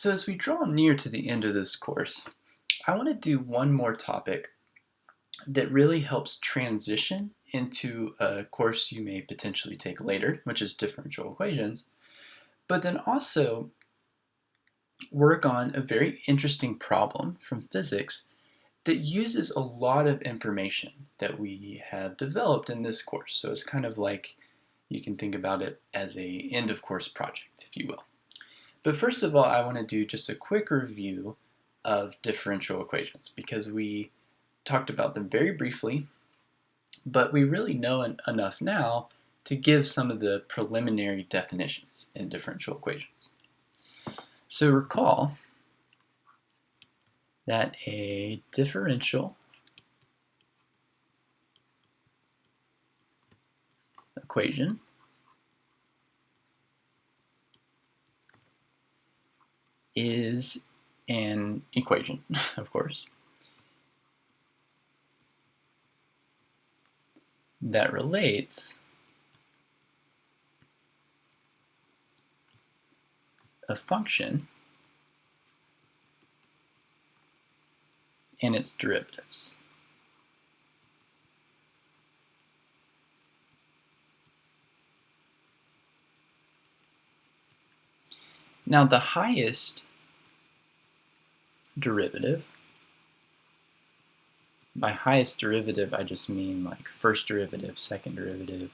So as we draw near to the end of this course, I want to do one more topic that really helps transition into a course you may potentially take later, which is differential equations, but then also work on a very interesting problem from physics that uses a lot of information that we have developed in this course. So it's kind of like you can think about it as a end of course project, if you will. But first of all, I want to do just a quick review of differential equations because we talked about them very briefly, but we really know enough now to give some of the preliminary definitions in differential equations. So recall that a differential equation is an equation, of course, that relates a function and its derivatives. Now the highest derivative, by highest derivative I just mean like first derivative, second derivative,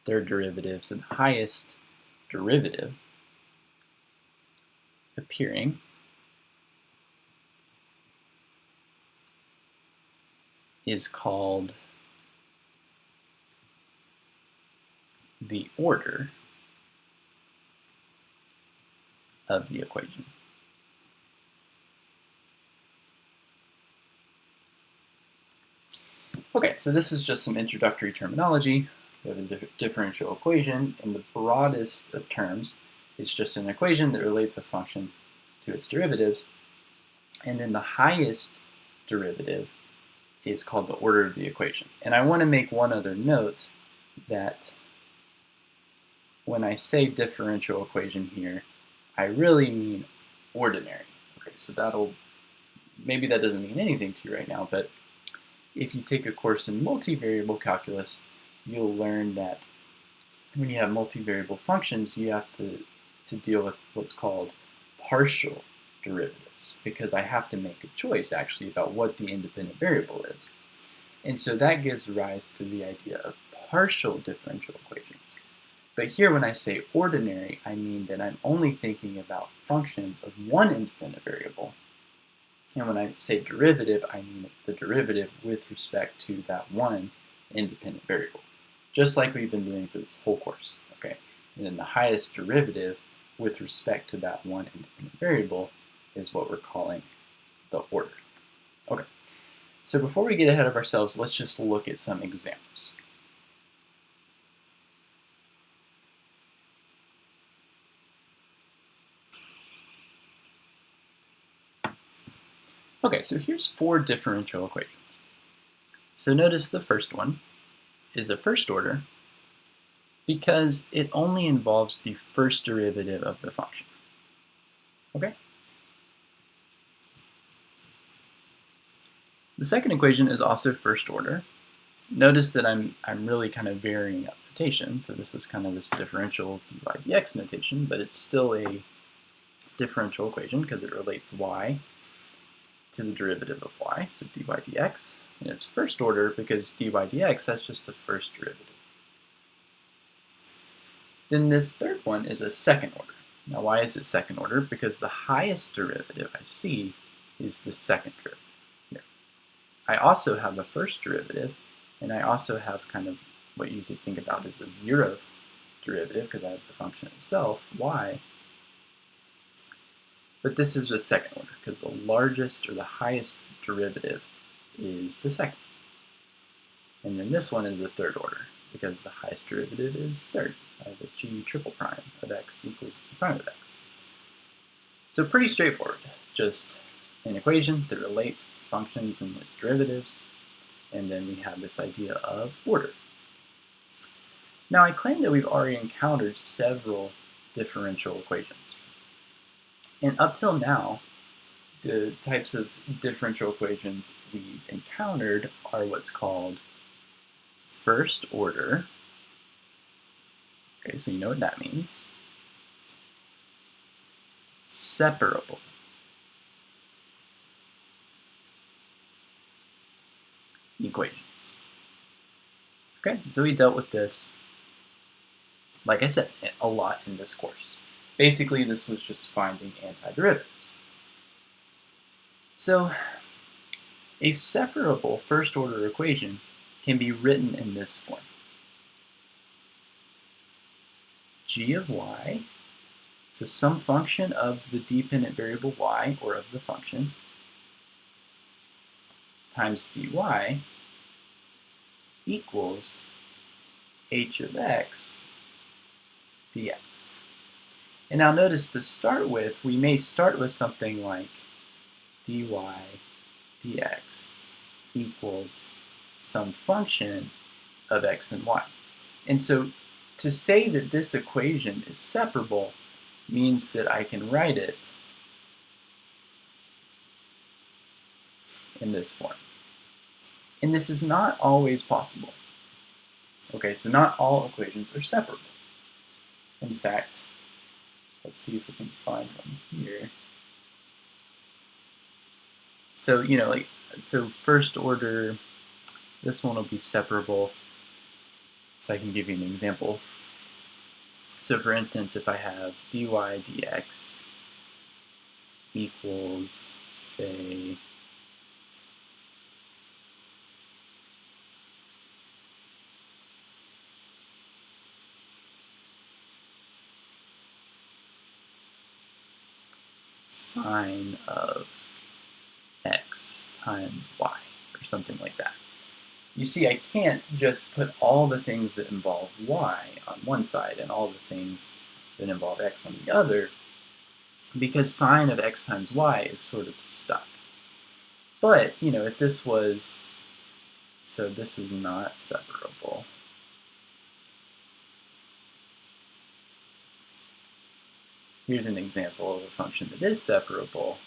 third derivative, so the highest derivative appearing is called the order of the equation. Okay, so this is just some introductory terminology. We have a differential equation. In the broadest of terms, it's just an equation that relates a function to its derivatives. And then the highest derivative is called the order of the equation. And I want to make one other note that when I say differential equation here, I really mean ordinary. Okay, so maybe that doesn't mean anything to you right now, but if you take a course in multivariable calculus, you'll learn that when you have multivariable functions, you have to deal with what's called partial derivatives, because I have to make a choice actually about what the independent variable is. And so that gives rise to the idea of partial differential equations. But here when I say ordinary, I mean that I'm only thinking about functions of one independent variable. And when I say derivative, I mean the derivative with respect to that one independent variable, just like we've been doing for this whole course, okay? And then the highest derivative with respect to that one independent variable is what we're calling the order. Okay, so before we get ahead of ourselves, let's just look at some examples. Okay, so here's 4 differential equations. So notice the first one is a first order because it only involves the first derivative of the function. Okay? The second equation is also first order. Notice that I'm really kind of varying up notation, so this is kind of this differential dy dx notation, but it's still a differential equation because it relates y to the derivative of y, so dy dx, and it's first order because dy dx, that's just the first derivative. Then this third one is a second order. Now why is it second order? Because the highest derivative I see is the second derivative here. I also have a first derivative, and I also have kind of what you could think about as a zeroth derivative because I have the function itself, y. But this is a second order because the largest or the highest derivative is the second. And then this one is a third order because the highest derivative is third. I have a g triple prime of x equals the prime of x. So pretty straightforward, just an equation that relates functions and its derivatives, and then we have this idea of order. Now I claim that we've already encountered several differential equations. And up till now, the types of differential equations we've encountered are what's called first order. Okay, so you know what that means. Separable equations. Okay, so we dealt with this, like I said, a lot in this course. Basically, this was just finding antiderivatives. So, a separable first-order equation can be written in this form. G of y, so some function of the dependent variable y, or of the function, times dy equals h of x dx. And now notice, to start with, we may start with something like dy dx equals some function of x and y. And so to say that this equation is separable means that I can write it in this form. And this is not always possible. Okay, so not all equations are separable. In fact, let's see if we can find one here. So, so first order, this one will be separable. So I can give you an example. So for instance, if I have dy dx equals, say, sine of x times y, or something like that. You see, I can't just put all the things that involve y on one side and all the things that involve x on the other, because sine of x times y is sort of stuck. But, if this was, so this is not separable. Here's an example of a function that is separable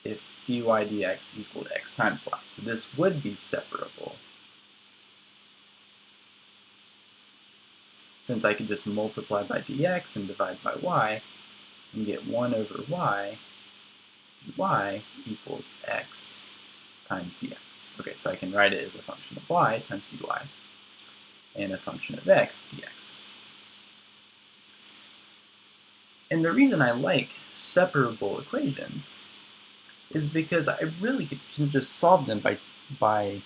if dy dx equaled x times y. So this would be separable, since I could just multiply by dx and divide by y and get 1 over y dy equals x times dx. Okay, so I can write it as a function of y times dy and a function of x dx. And the reason I like separable equations is because I really can just solve them by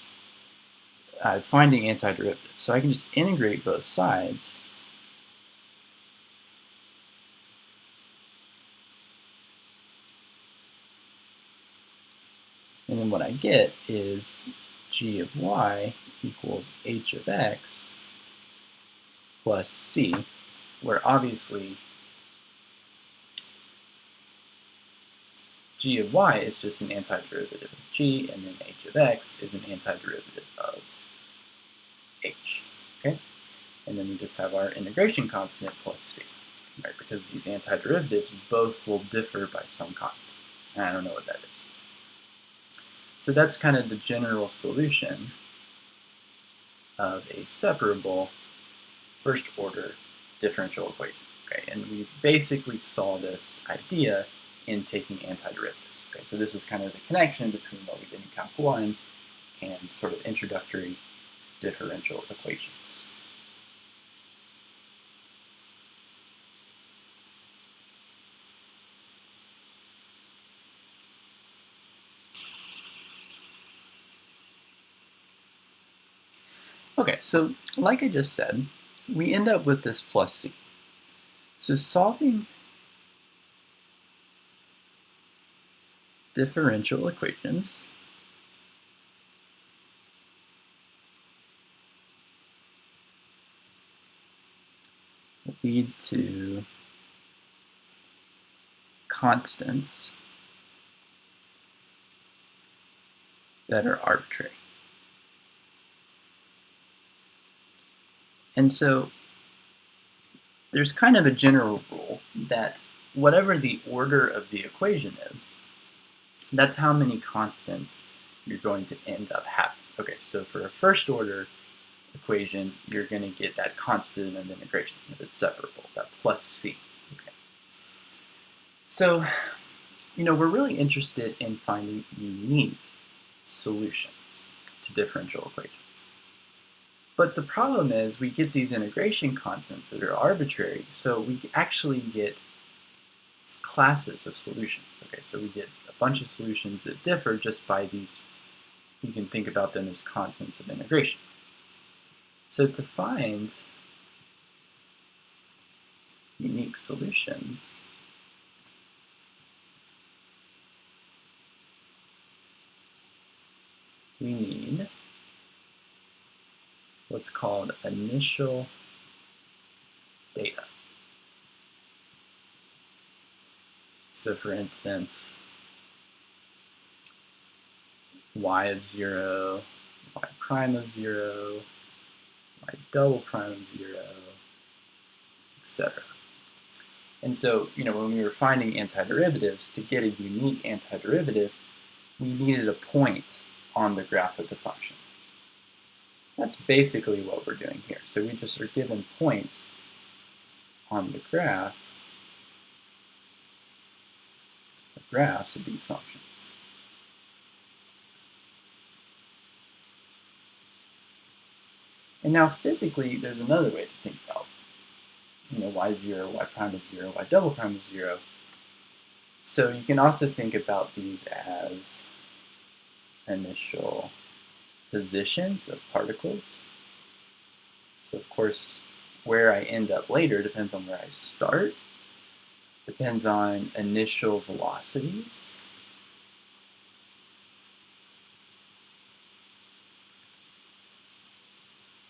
finding antiderivatives. So I can just integrate both sides and then what I get is g of y equals h of x plus c, where obviously g of y is just an antiderivative of g, and then h of x is an antiderivative of h, okay? And then we just have our integration constant plus c, right? Because these antiderivatives both will differ by some constant, and I don't know what that is. So that's kind of the general solution of a separable first-order differential equation, okay? And we basically saw this idea in taking antiderivatives. Okay, so this is kind of the connection between what we did in Calc 1 and sort of introductory differential equations. Okay, so like I just said, we end up with this plus c. So solving differential equations lead to constants that are arbitrary. And so there's kind of a general rule that whatever the order of the equation is, that's how many constants you're going to end up having. Okay, so for a first order equation, you're going to get that constant of integration if it's separable, that plus c. Okay. So, we're really interested in finding unique solutions to differential equations. But the problem is we get these integration constants that are arbitrary, so we actually get classes of solutions. Okay, so we get a bunch of solutions that differ just by these, you can think about them as constants of integration. So to find unique solutions, we need what's called initial data. So for instance, y of 0, y prime of 0, y double prime of 0, etc. And so, when we were finding antiderivatives, to get a unique antiderivative, we needed a point on the graph of the function. That's basically what we're doing here. So we just are given points on the graphs of these functions. And now physically, there's another way to think about, y0, y prime of 0, y double prime of 0. So you can also think about these as initial positions of particles. So of course, where I end up later depends on where I start, depends on initial velocities,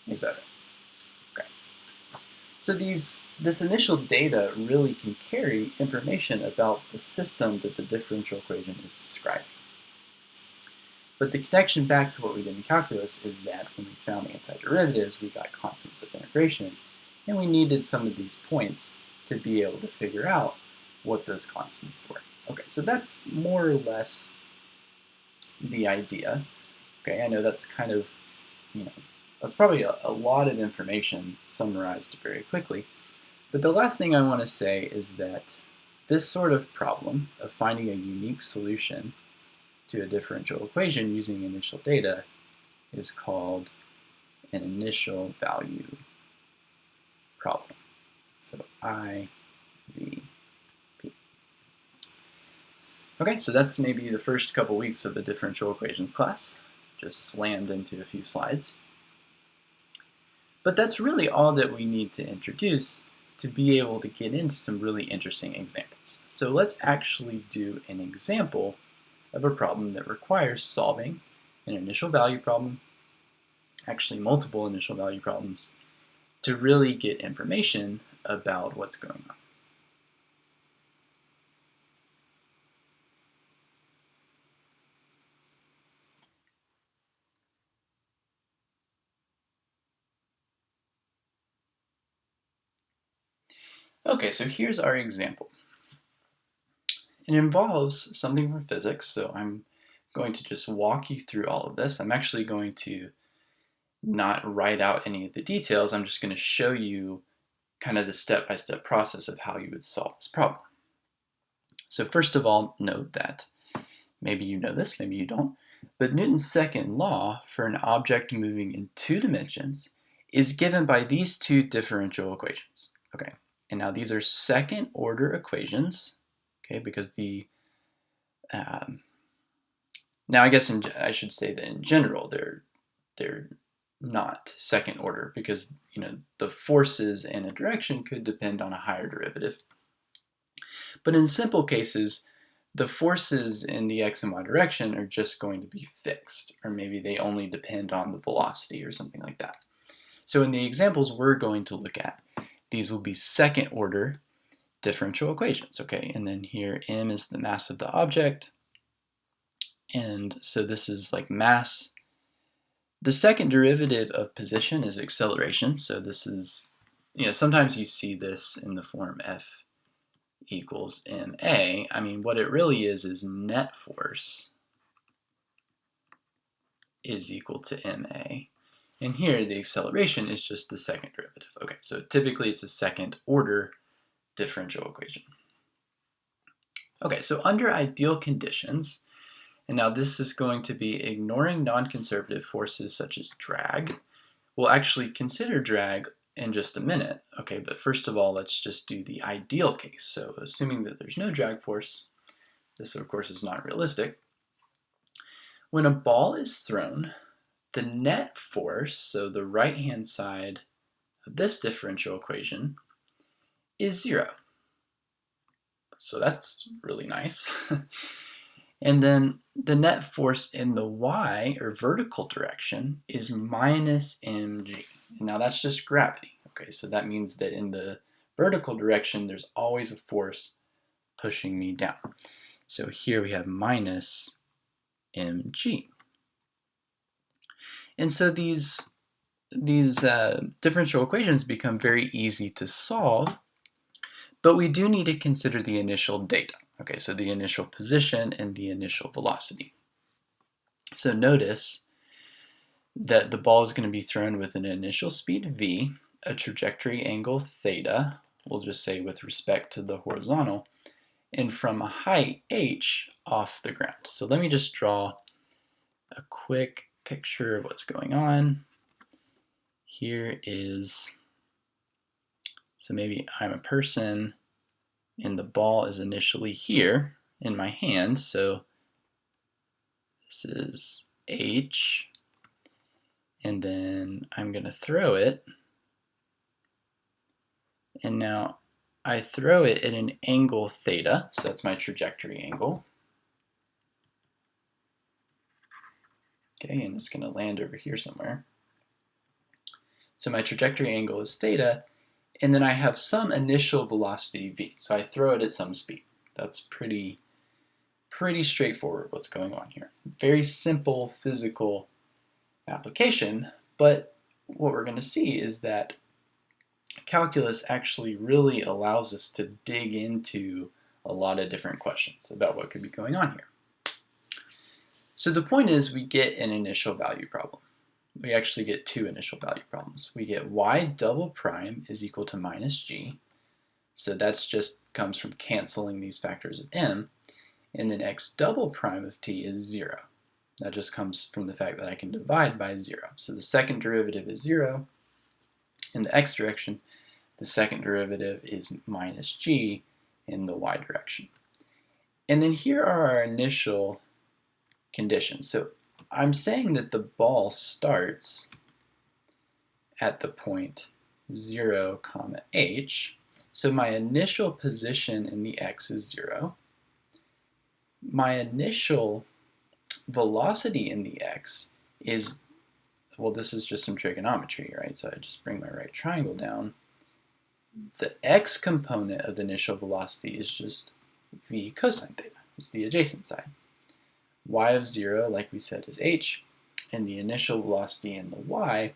etc. Okay. So this initial data really can carry information about the system that the differential equation is describing. But the connection back to what we did in calculus is that when we found antiderivatives, we got constants of integration, and we needed some of these points to be able to figure out what those constants were. Okay, so that's more or less the idea. Okay, I know that's kind of, that's probably a lot of information summarized very quickly. But the last thing I want to say is that this sort of problem of finding a unique solution to a differential equation using initial data is called an initial value problem. So IVP. Okay, so that's maybe the first couple weeks of the differential equations class. Just slammed into a few slides. But that's really all that we need to introduce to be able to get into some really interesting examples. So let's actually do an example of a problem that requires solving an initial value problem, actually multiple initial value problems, to really get information about what's going on. Okay, so here's our example. It involves something from physics, so I'm going to just walk you through all of this. I'm actually going to not write out any of the details. I'm just going to show you kind of the step-by-step process of how you would solve this problem. So first of all, note that maybe you know this, maybe you don't, but Newton's second law for an object moving in 2 dimensions is given by these 2 differential equations. Okay, and now these are second order equations, okay, because now I guess I should say that in general they're not second order because the forces in a direction could depend on a higher derivative. But in simple cases, the forces in the x and y direction are just going to be fixed, or maybe they only depend on the velocity or something like that. So in the examples we're going to look at, these will be second order differential equations, okay? And then here m is the mass of the object, and so this is like mass. The second derivative of position is acceleration, so this is, sometimes you see this in the form f equals ma, I mean, what it really is net force is equal to ma. And here, the acceleration is just the second derivative. Okay, so typically it's a second order differential equation. Okay, so under ideal conditions, and now this is going to be ignoring non-conservative forces such as drag. We'll actually consider drag in just a minute. Okay, but first of all, let's just do the ideal case. So assuming that there's no drag force, this of course is not realistic. When a ball is thrown, the net force, so the right-hand side of this differential equation, is 0. So that's really nice. And then the net force in the y, or vertical direction, is minus mg. And now that's just gravity. Okay, so that means that in the vertical direction, there's always a force pushing me down. So here we have minus mg. And so these differential equations become very easy to solve, but we do need to consider the initial data. Okay, so the initial position and the initial velocity. So notice that the ball is going to be thrown with an initial speed v, a trajectory angle theta, we'll just say with respect to the horizontal, and from a height h off the ground. So let me just draw a quick picture of what's going on. Here is, so maybe I'm a person and the ball is initially here in my hand, so this is h, and then I'm going to throw it, and now I throw it at an angle theta, so that's my trajectory angle. Okay, and it's going to land over here somewhere. So my trajectory angle is theta, and then I have some initial velocity v, so I throw it at some speed. That's pretty straightforward what's going on here. Very simple physical application, but what we're going to see is that calculus actually really allows us to dig into a lot of different questions about what could be going on here. So the point is we get an initial value problem. We actually get two initial value problems. We get y double prime is equal to minus g. So that's just comes from canceling these factors of m. And then x double prime of t is 0. That just comes from the fact that I can divide by 0. So the second derivative is 0. In the x direction, the second derivative is minus g in the y direction. And then here are our initial conditions. So I'm saying that the ball starts at the point 0, h. So my initial position in the x is 0. My initial velocity in the x is, well, this is just some trigonometry, right? So I just bring my right triangle down. The x component of the initial velocity is just v cosine theta. It's the adjacent side. Y of 0, like we said, is h, and the initial velocity in the y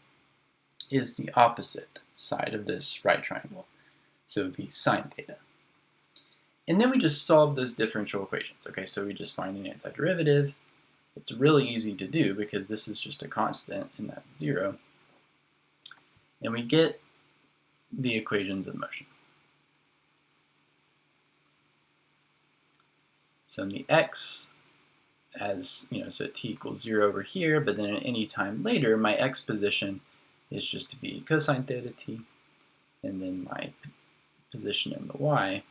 is the opposite side of this right triangle, so v sine theta. And then we just solve those differential equations. Okay, so we just find an antiderivative. It's really easy to do because this is just a constant and that's 0. And we get the equations of motion. So in the x, as you know, so t equals 0 over here, but then at any time later, my x position is just v cosine theta t, and then my position in the y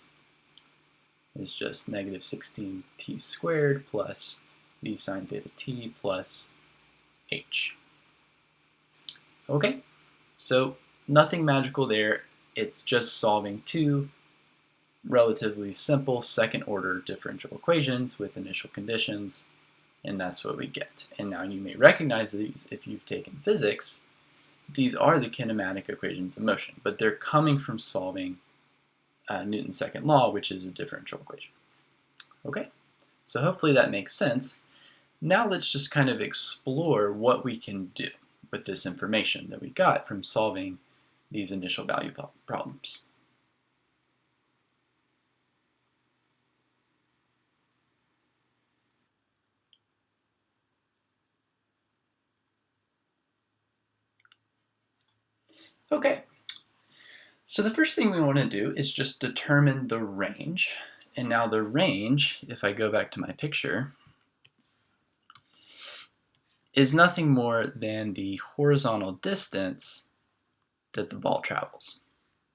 is just negative 16t squared plus v sine theta t plus h. Okay, so nothing magical there. It's just solving two relatively simple second order differential equations with initial conditions, and that's what we get. And now you may recognize these if you've taken physics. These are the kinematic equations of motion, but they're coming from solving Newton's second law, which is a differential equation. Okay, so hopefully that makes sense. Now let's just kind of explore what we can do with this information that we got from solving these initial value problems. Okay, so the first thing we want to do is just determine the range. And now the range, if I go back to my picture, is nothing more than the horizontal distance that the ball travels,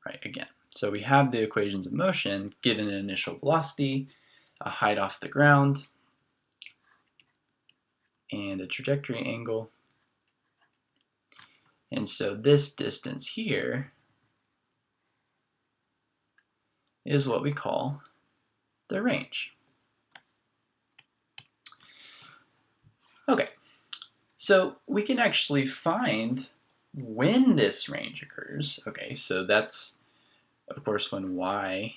right, again. So we have the equations of motion given an initial velocity, a height off the ground, and a trajectory angle. And so this distance here is what we call the range. Okay, so we can actually find when this range occurs. Okay, so that's, of course, when y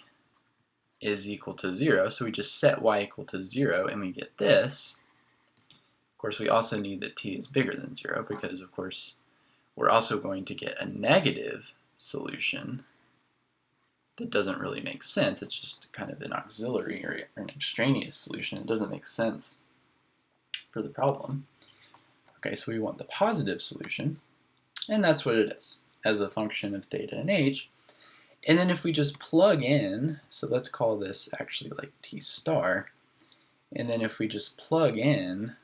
is equal to 0. So we just set y equal to 0 and we get this. Of course, we also need that t is bigger than 0 because, of course, we're also going to get a negative solution that doesn't really make sense. It's just kind of an auxiliary or an extraneous solution. It doesn't make sense for the problem. Okay, so we want the positive solution, and that's what it is, as a function of theta and h. And then if we just plug in, so let's call this actually like t star, and then if we just plug in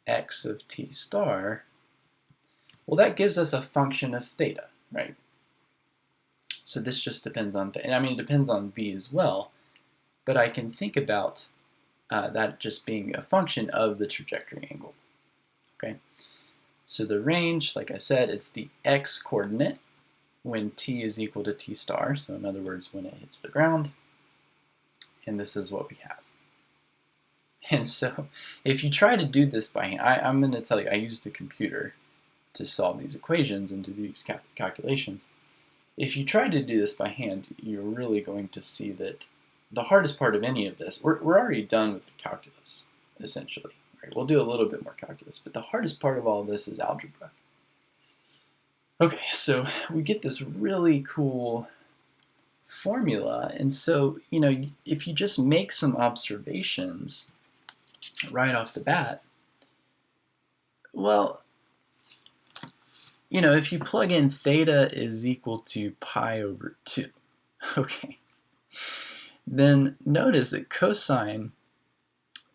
x of t star, well, that gives us a function of theta, right? So this just depends on theta. I mean, it depends on v as well, but I can think about that just being a function of the trajectory angle, okay? So the range, like I said, is the x coordinate when t is equal to t star, so in other words, when it hits the ground, and this is what we have. And so if you try to do this by hand, I'm going to tell you, I used a computer to solve these equations and to do these calculations. If you try to do this by hand, you're really going to see that the hardest part of any of this, we're already done with the calculus, essentially. Right? We'll do a little bit more calculus, but the hardest part of all of this is algebra. Okay, so we get this really cool formula, and so, you know, if you just make some observations right off the bat, well, you know, if you plug in theta is equal to pi over 2, okay, then notice that cosine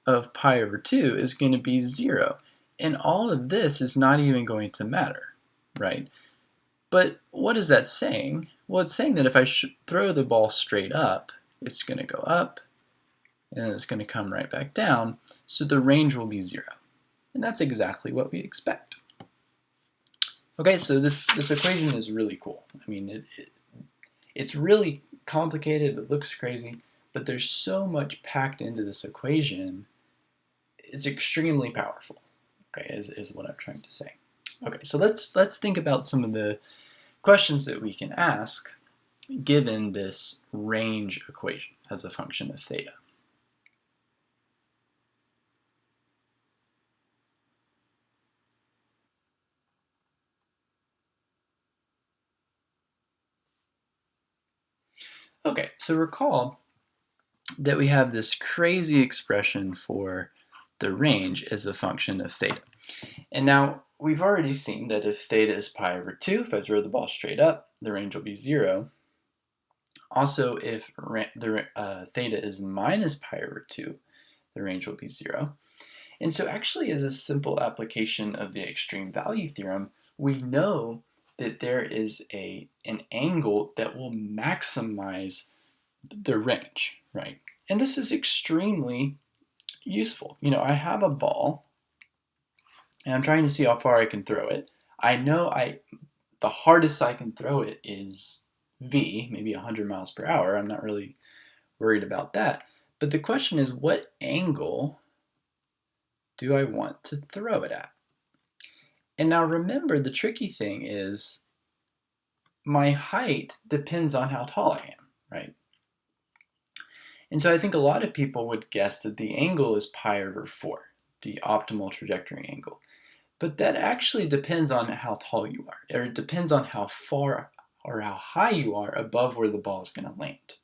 of pi over 2 is going to be 0. And all of this is not even going to matter, right? But what is that saying? Well, it's saying that if I throw the ball straight up, it's going to go up, and it's going to come right back down, so the range will be 0. And that's exactly what we expect. Okay, so this equation is really cool. I mean, it's really complicated, it looks crazy, but there's so much packed into this equation. It's extremely powerful, okay, is what I'm trying to say. Okay, so let's think about some of the questions that we can ask given this range equation as a function of theta. Okay, so recall that we have this crazy expression for the range as a function of theta. And now we've already seen that if theta is pi over 2, if I throw the ball straight up, the range will be 0. Also, if theta is minus pi over 2, the range will be 0. And so actually, as a simple application of the extreme value theorem, we know that there is an angle that will maximize the range, right? And this is extremely useful. You know, I have a ball, and I'm trying to see how far I can throw it. I know the hardest I can throw it is v, maybe 100 miles per hour. I'm not really worried about that. But the question is, what angle do I want to throw it at? And now remember, the tricky thing is my height depends on how tall I am, right? And so I think a lot of people would guess that the angle is pi over 4, the optimal trajectory angle. But that actually depends on how tall you are, or it depends on how far or how high you are above where the ball is going to land.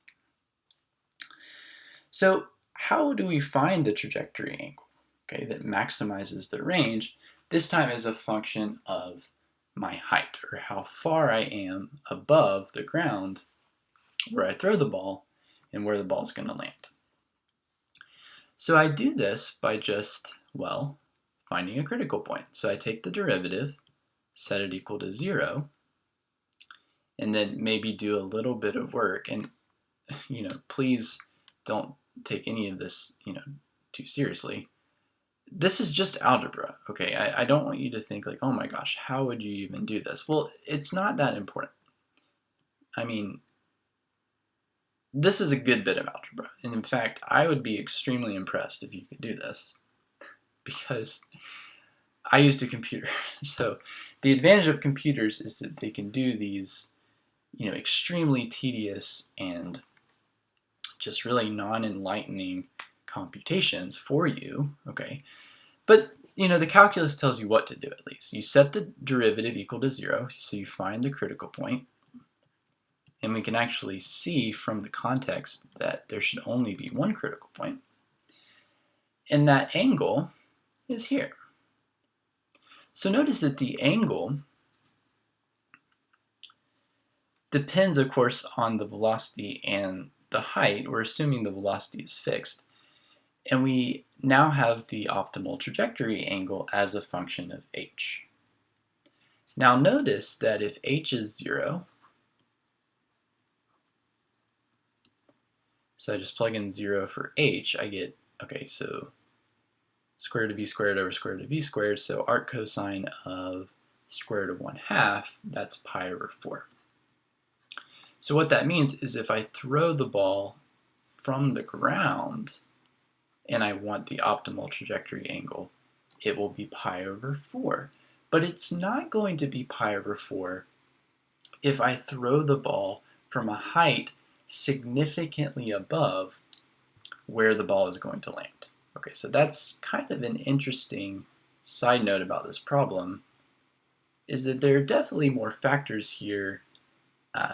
So how do we find the trajectory angle, okay, that maximizes the range, this time as a function of my height, or how far I am above the ground where I throw the ball and where the ball is going to land. So I do this by just, well, finding a critical point. So I take the derivative, set it equal to 0, and then maybe do a little bit of work. And, please don't take any of this, too seriously. This is just algebra, okay? I don't want you to think like, oh my gosh, how would you even do this? Well, it's not that important. I mean, this is a good bit of algebra. And in fact, I would be extremely impressed if you could do this, because I used a computer. So the advantage of computers is that they can do these, extremely tedious and just really non-enlightening computations for you, okay? But, the calculus tells you what to do at least. You set the derivative equal to 0, so you find the critical point. And we can actually see from the context that there should only be one critical point. And that angle is here. So notice that the angle depends, of course, on the velocity and the height. We're assuming the velocity is fixed. And we now have the optimal trajectory angle as a function of h. Now notice that if h is 0, so I just plug in 0 for h, I get, okay, so square root of v squared over square root of v squared, so arc cosine of square root of 1/2, that's pi over 4. So what that means is if I throw the ball from the ground and I want the optimal trajectory angle, it will be pi over 4. But it's not going to be pi over 4 if I throw the ball from a height significantly above where the ball is going to land. Okay, so that's kind of an interesting side note about this problem, is that there are definitely more factors here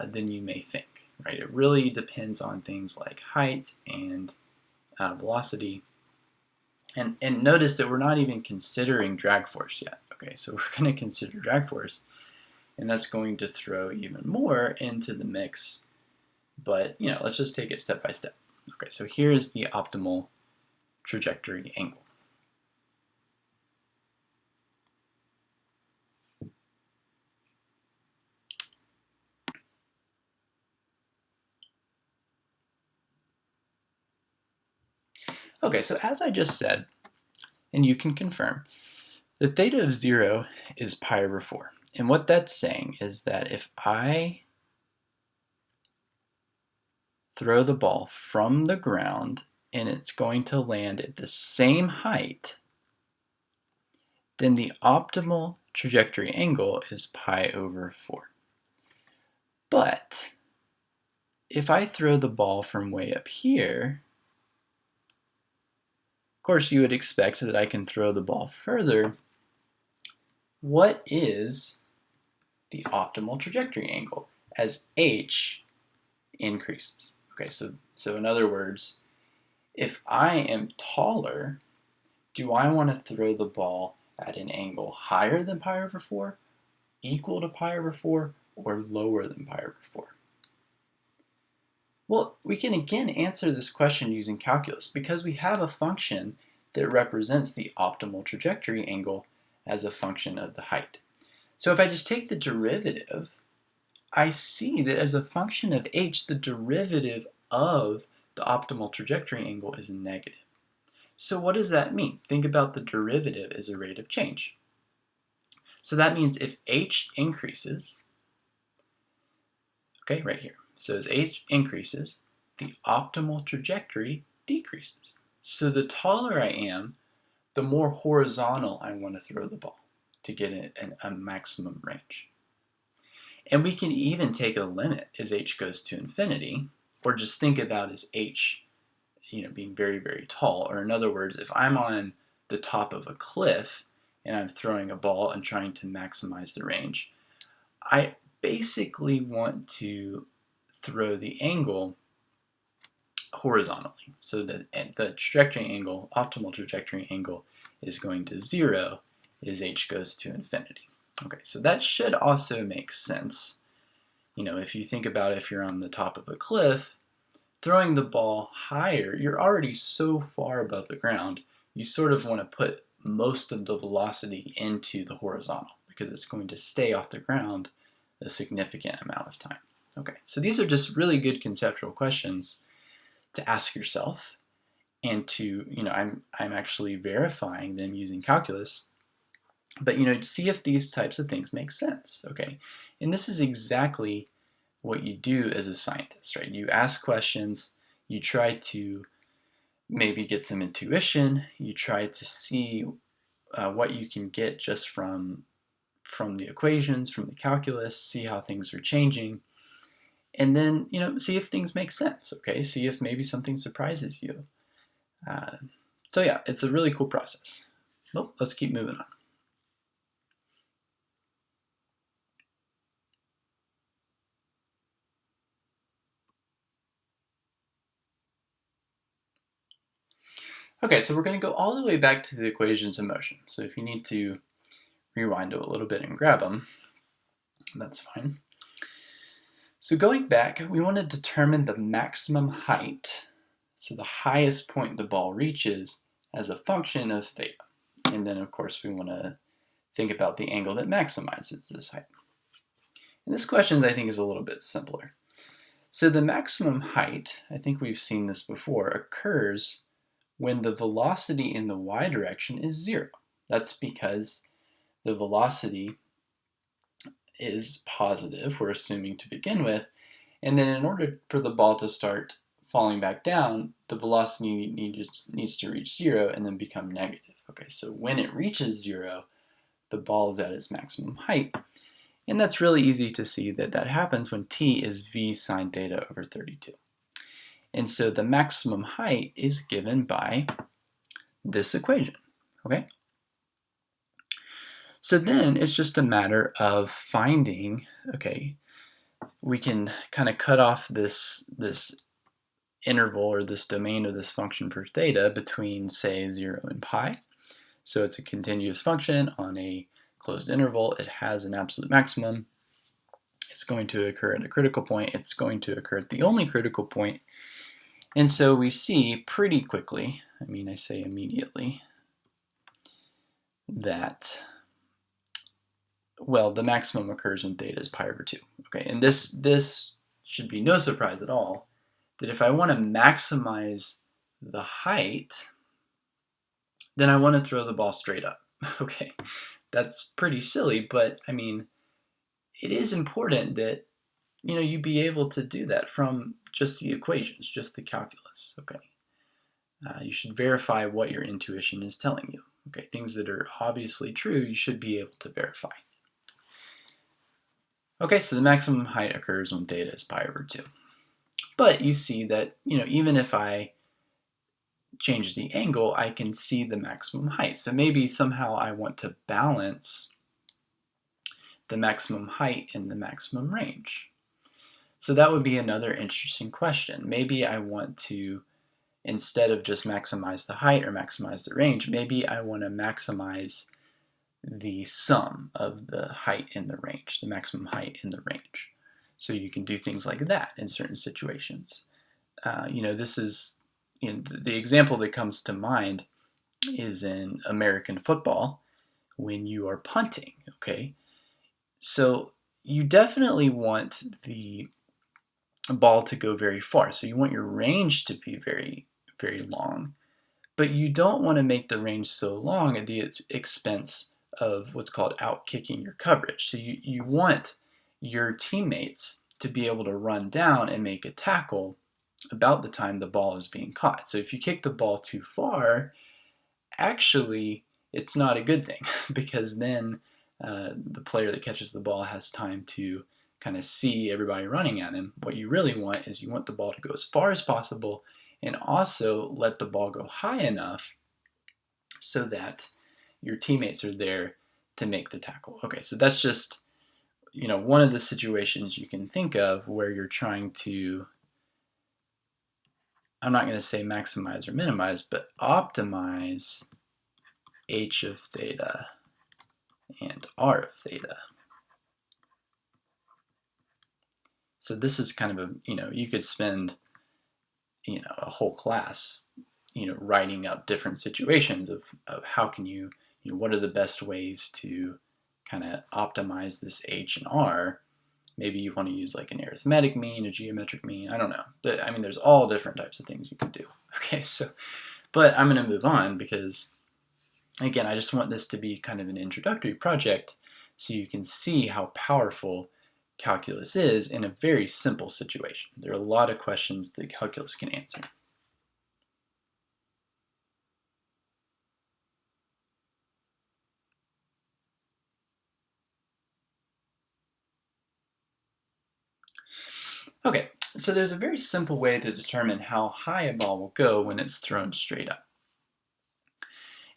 than you may think, right? It really depends on things like height and velocity. And notice that we're not even considering drag force yet. Okay, so we're going to consider drag force, and that's going to throw even more into the mix. But, let's just take it step by step. Okay, so here's the optimal trajectory angle. Okay, so as I just said, and you can confirm, the theta of 0 is pi over 4. And what that's saying is that if I throw the ball from the ground and it's going to land at the same height, then the optimal trajectory angle is pi over 4. But if I throw the ball from way up here, of course you would expect that I can throw the ball further. What is the optimal trajectory angle as h increases? Okay, so in other words, if I am taller, do I want to throw the ball at an angle higher than pi over 4, equal to pi over 4, or lower than pi over 4? Well, we can again answer this question using calculus because we have a function that represents the optimal trajectory angle as a function of the height. So if I just take the derivative, I see that as a function of h, the derivative of the optimal trajectory angle is negative. So what does that mean? Think about the derivative as a rate of change. So that means if h increases, okay, right here. So as h increases, the optimal trajectory decreases. So the taller I am, the more horizontal I want to throw the ball to get a maximum range. And we can even take a limit as h goes to infinity, or just think about as h being very, very tall. Or in other words, if I'm on the top of a cliff and I'm throwing a ball and trying to maximize the range, I basically want to throw the angle horizontally. So that the trajectory angle, optimal trajectory angle, is going to 0 as h goes to infinity. Okay, so that should also make sense. You know, if you think about if you're on the top of a cliff, throwing the ball higher, you're already so far above the ground, you sort of want to put most of the velocity into the horizontal because it's going to stay off the ground a significant amount of time. Okay, so these are just really good conceptual questions to ask yourself, and to, you know, I'm actually verifying them using calculus, but, you know, see if these types of things make sense. Okay, and this is exactly what you do as a scientist, right? You ask questions, you try to maybe get some intuition, you try to see what you can get just from the equations, from the calculus, see how things are changing, and then, you know, see if things make sense. Okay, see if maybe something surprises you. So yeah, it's a really cool process. Well, let's keep moving on. Okay, so we're going to go all the way back to the equations of motion. So if you need to rewind a little bit and grab them, that's fine. So going back, we want to determine the maximum height, so the highest point the ball reaches, as a function of theta. And then, of course, we want to think about the angle that maximizes this height. And this question, I think, is a little bit simpler. So the maximum height, I think we've seen this before, occurs when the velocity in the y direction is 0. That's because the velocity is positive, we're assuming to begin with, and then in order for the ball to start falling back down, the velocity needs to reach 0 and then become negative. Okay, so when it reaches 0, the ball is at its maximum height. And that's really easy to see that that happens when t is v sine theta over 32. And so the maximum height is given by this equation, okay? So then it's just a matter of finding, okay, we can kind of cut off this interval or this domain of this function for theta between, say, 0 and pi. So it's a continuous function on a closed interval. It has an absolute maximum. It's going to occur at a critical point. It's going to occur at the only critical point. And so we see pretty quickly, I mean, I say immediately, that, well, the maximum occurs when theta is pi over 2. Okay, and this should be no surprise at all, that if I want to maximize the height, then I want to throw the ball straight up. Okay, that's pretty silly, but I mean, it is important that, you know, you be able to do that from just the equations, just the calculus. Okay, you should verify what your intuition is telling you. Okay, things that are obviously true, you should be able to verify. Okay, so the maximum height occurs when theta is pi over 2. But you see that, you know, even if I change the angle, I can see the maximum height. So maybe somehow I want to balance the maximum height and the maximum range. So that would be another interesting question. Maybe I want to, instead of just maximize the height or maximize the range, maybe I want to maximize the sum of the height and the range, the maximum height and the range. So you can do things like that in certain situations. You know, this is, you know, the example that comes to mind is in American football when you are punting, okay? So you definitely want the ball to go very far. So you want your range to be very, very long, but you don't want to make the range so long at the expense of what's called out-kicking your coverage. So you want your teammates to be able to run down and make a tackle about the time the ball is being caught. So if you kick the ball too far, actually it's not a good thing because then the player that catches the ball has time to kind of see everybody running at him. What you really want is you want the ball to go as far as possible and also let the ball go high enough so that your teammates are there to make the tackle. Okay, so that's just, you know, one of the situations you can think of where you're trying to, I'm not going to say maximize or minimize, but optimize h of theta and r of theta. So this is kind of a, you could spend, a whole class, writing out different situations of how can you, what are the best ways to kind of optimize this h and r. Maybe you want to use like an arithmetic mean, a geometric mean, I don't know. But I mean, there's all different types of things you can do. Okay, so, but I'm going to move on because, again, I just want this to be kind of an introductory project so you can see how powerful calculus is in a very simple situation. There are a lot of questions that calculus can answer. Okay, so there's a very simple way to determine how high a ball will go when it's thrown straight up.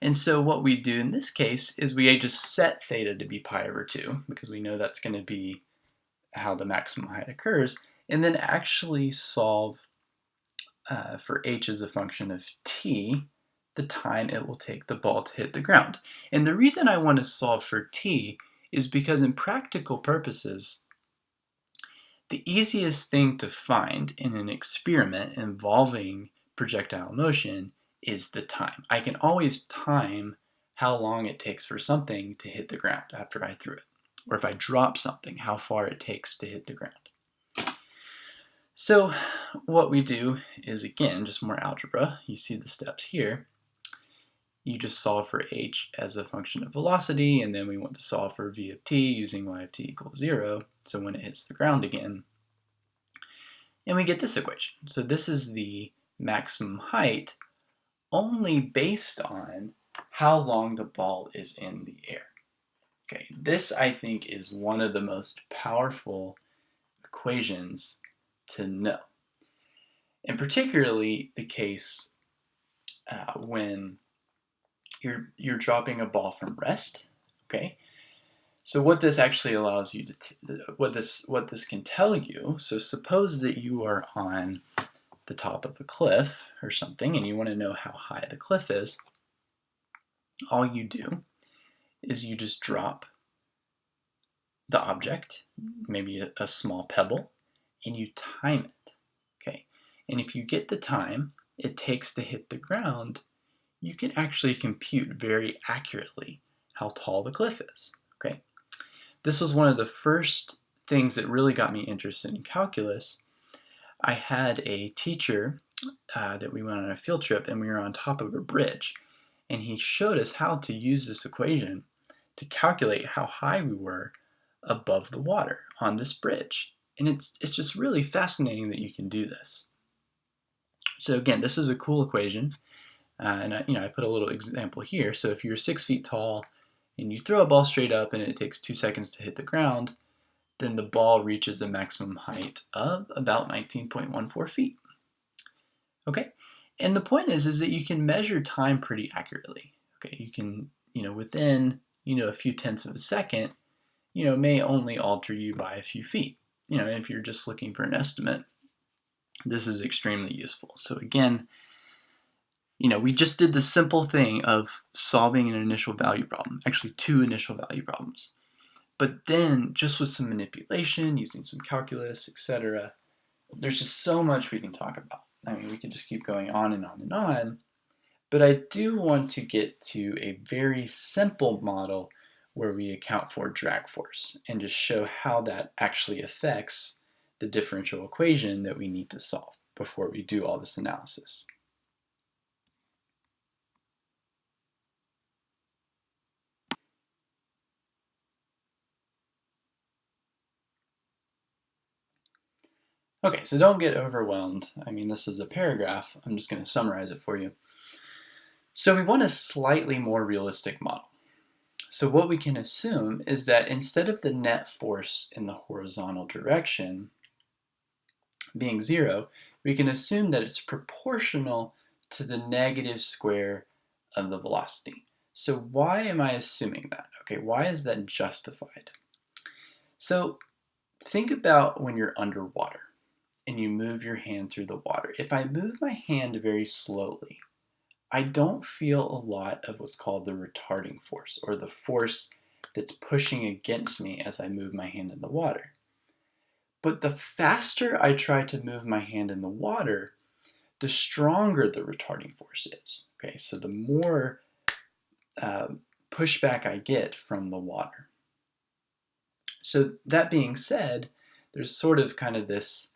And so what we do in this case is we just set theta to be pi over 2, because we know that's going to be how the maximum height occurs, and then actually solve for h as a function of t, the time it will take the ball to hit the ground. And the reason I want to solve for t is because in practical purposes, the easiest thing to find in an experiment involving projectile motion is the time. I can always time how long it takes for something to hit the ground after I threw it. Or if I drop something, how far it takes to hit the ground. So what we do is, again, just more algebra. You see the steps here. You just solve for h as a function of velocity, and then we want to solve for v of t using y of t equals 0, so when it hits the ground again. And we get this equation. So this is the maximum height only based on how long the ball is in the air. Okay, this I think is one of the most powerful equations to know. And particularly the case when you're dropping a ball from rest. Okay, so what this actually allows you to what this can tell you. So suppose that you are on the top of a cliff or something, and you want to know how high the cliff is. All you do is you just drop the object, maybe a small pebble, and you time it. Okay, and if you get the time it takes to hit the ground, you can actually compute very accurately how tall the cliff is. Okay, this was one of the first things that really got me interested in calculus. I had a teacher that we went on a field trip, and we were on top of a bridge, and he showed us how to use this equation to calculate how high we were above the water on this bridge. And it's just really fascinating that you can do this. So again, this is a cool equation, and I put a little example here. So if you're 6 feet tall and you throw a ball straight up and it takes 2 seconds to hit the ground, then the ball reaches a maximum height of about 19.14 feet. Okay, and the point is that you can measure time pretty accurately. Okay, you can, within, a few tenths of a second, may only alter you by a few feet. If you're just looking for an estimate, this is extremely useful. So again, we just did the simple thing of solving an initial value problem, actually 2 initial value problems. But then just with some manipulation, using some calculus, etc., there's just so much we can talk about. I mean, we can just keep going on and on and on. But I do want to get to a very simple model where we account for drag force and just show how that actually affects the differential equation that we need to solve before we do all this analysis. Okay, so don't get overwhelmed. I mean, this is a paragraph. I'm just going to summarize it for you. So we want a slightly more realistic model. So what we can assume is that instead of the net force in the horizontal direction being 0, we can assume that it's proportional to the negative square of the velocity. So why am I assuming that? Okay, why is that justified? So think about when you're underwater and you move your hand through the water. If I move my hand very slowly, I don't feel a lot of what's called the retarding force, or the force that's pushing against me as I move my hand in the water. But the faster I try to move my hand in the water, the stronger the retarding force is. Okay, so the more pushback I get from the water. So that being said, there's sort of kind of this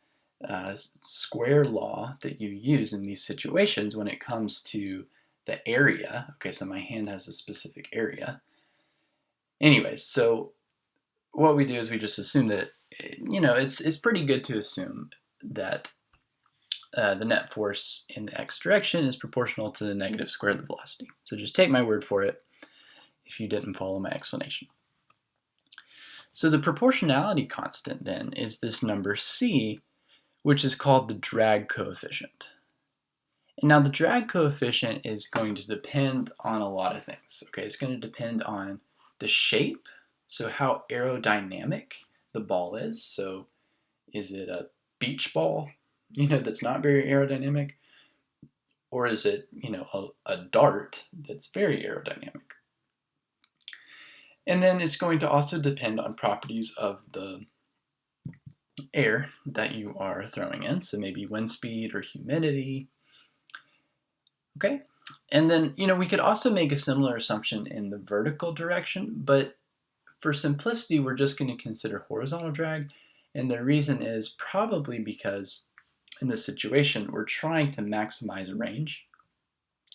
square law that you use in these situations when it comes to the area. Okay, so my hand has a specific area. Anyways, so what we do is we just assume that, it's pretty good to assume that the net force in the x direction is proportional to the negative square of the velocity. So just take my word for it if you didn't follow my explanation. So the proportionality constant then is this number c, which is called the drag coefficient. And now the drag coefficient is going to depend on a lot of things. Okay, it's going to depend on the shape, so how aerodynamic the ball is. So is it a beach ball, that's not very aerodynamic? Or is it, a dart that's very aerodynamic? And then it's going to also depend on properties of the air that you are throwing in. So maybe wind speed or humidity. Okay. And then, we could also make a similar assumption in the vertical direction, but for simplicity, we're just going to consider horizontal drag. And the reason is probably because in this situation, we're trying to maximize range.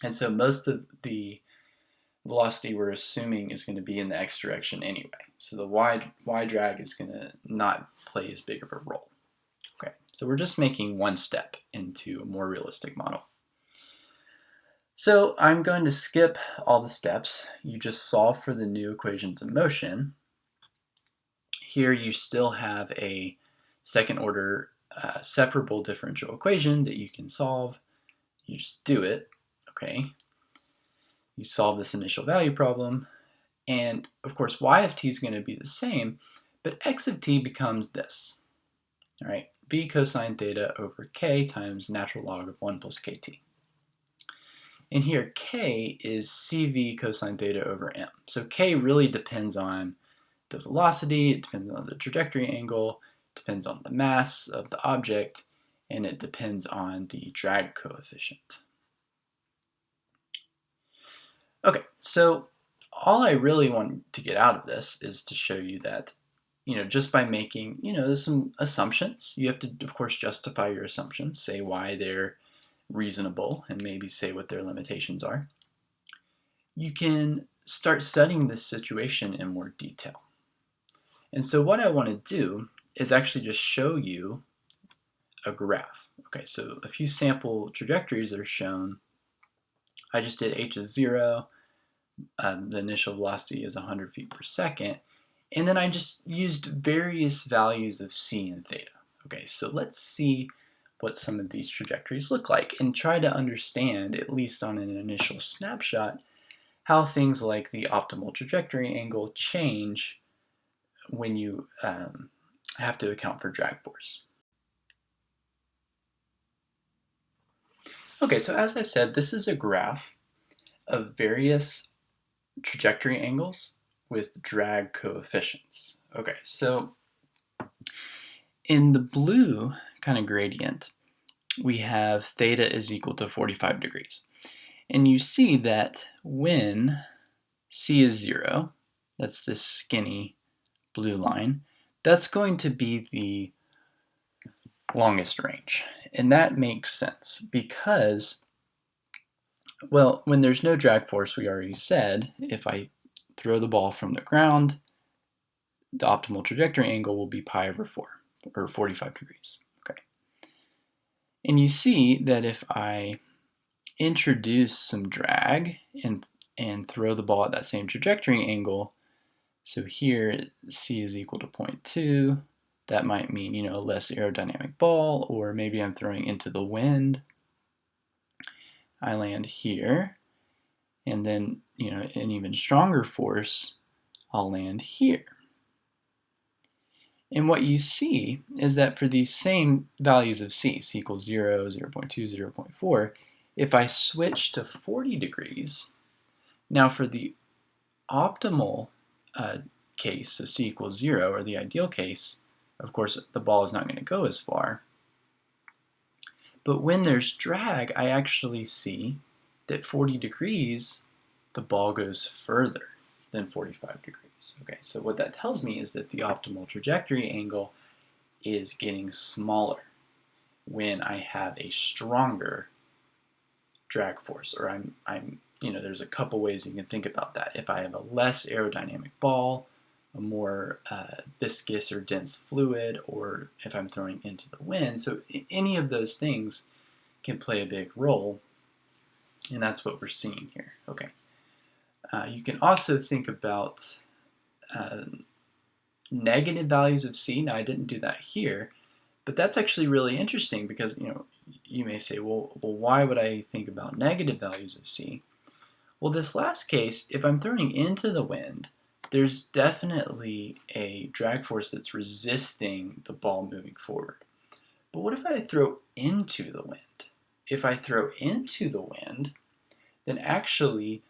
And so most of the velocity we're assuming is going to be in the x direction anyway. So the y drag is going to not play as big of a role. Okay, so we're just making one step into a more realistic model. So I'm going to skip all the steps. You just solve for the new equations of motion. Here you still have a second order separable differential equation that you can solve. You just do it, okay? You solve this initial value problem, and of course y of t is going to be the same, but x of t becomes this, all right? V cosine theta over k times natural log of 1 plus kt. And here k is cv cosine theta over m. So k really depends on the velocity, it depends on the trajectory angle, it depends on the mass of the object, and it depends on the drag coefficient. Okay, so all I really want to get out of this is to show you that, just by making, there's some assumptions. You have to, of course, justify your assumptions, say why they're reasonable, and maybe say what their limitations are. You can start studying this situation in more detail. And so what I want to do is actually just show you a graph. Okay, so a few sample trajectories are shown. I just did h is 0. The initial velocity is 100 feet per second. And then I just used various values of c and theta. Okay, so let's see what some of these trajectories look like and try to understand, at least on an initial snapshot, how things like the optimal trajectory angle change when you have to account for drag force. Okay, so as I said, this is a graph of various trajectory angles with drag coefficients. Okay, so in the blue kind of gradient, we have theta is equal to 45 degrees. And you see that when c is 0, that's this skinny blue line, that's going to be the longest range. And that makes sense because, well, when there's no drag force, we already said, if I throw the ball from the ground, the optimal trajectory angle will be pi over 4, or 45 degrees. Okay. And you see that if I introduce some drag and throw the ball at that same trajectory angle, so here c is equal to 0.2, that might mean, a less aerodynamic ball, or maybe I'm throwing into the wind. I land here, and then, an even stronger force, I'll land here. And what you see is that for these same values of c equals 0, 0.2, 0.4, if I switch to 40 degrees, now for the optimal case, so c equals 0, or the ideal case, of course, the ball is not going to go as far. But when there's drag, I actually see that 40 degrees, the ball goes further than 45 degrees. Okay, so what that tells me is that the optimal trajectory angle is getting smaller when I have a stronger drag force, or there's a couple ways you can think about that. If I have a less aerodynamic ball, a more viscous or dense fluid, or if I'm throwing into the wind. So any of those things can play a big role, and that's what we're seeing here. Okay. You can also think about negative values of c. Now, I didn't do that here, but that's actually really interesting because you may say, well, why would I think about negative values of c? Well, this last case, if I'm throwing into the wind, there's definitely a drag force that's resisting the ball moving forward. But what if I throw into the wind? If I throw into the wind, then actually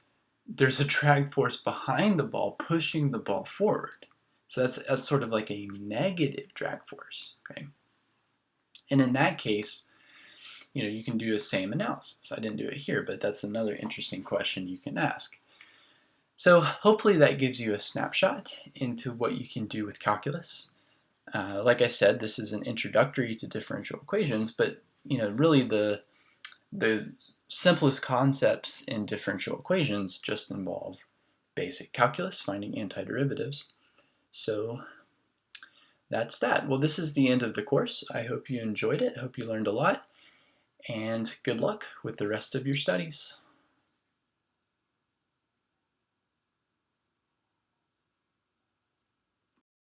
there's a drag force behind the ball pushing the ball forward. So that's sort of like a negative drag force, okay? And in that case, you can do the same analysis. I didn't do it here, but that's another interesting question you can ask. So hopefully that gives you a snapshot into what you can do with calculus. Like I said, this is an introductory to differential equations, but really the simplest concepts in differential equations just involve basic calculus, finding antiderivatives. So that's that. Well, this is the end of the course. I hope you enjoyed it. I hope you learned a lot. And good luck with the rest of your studies.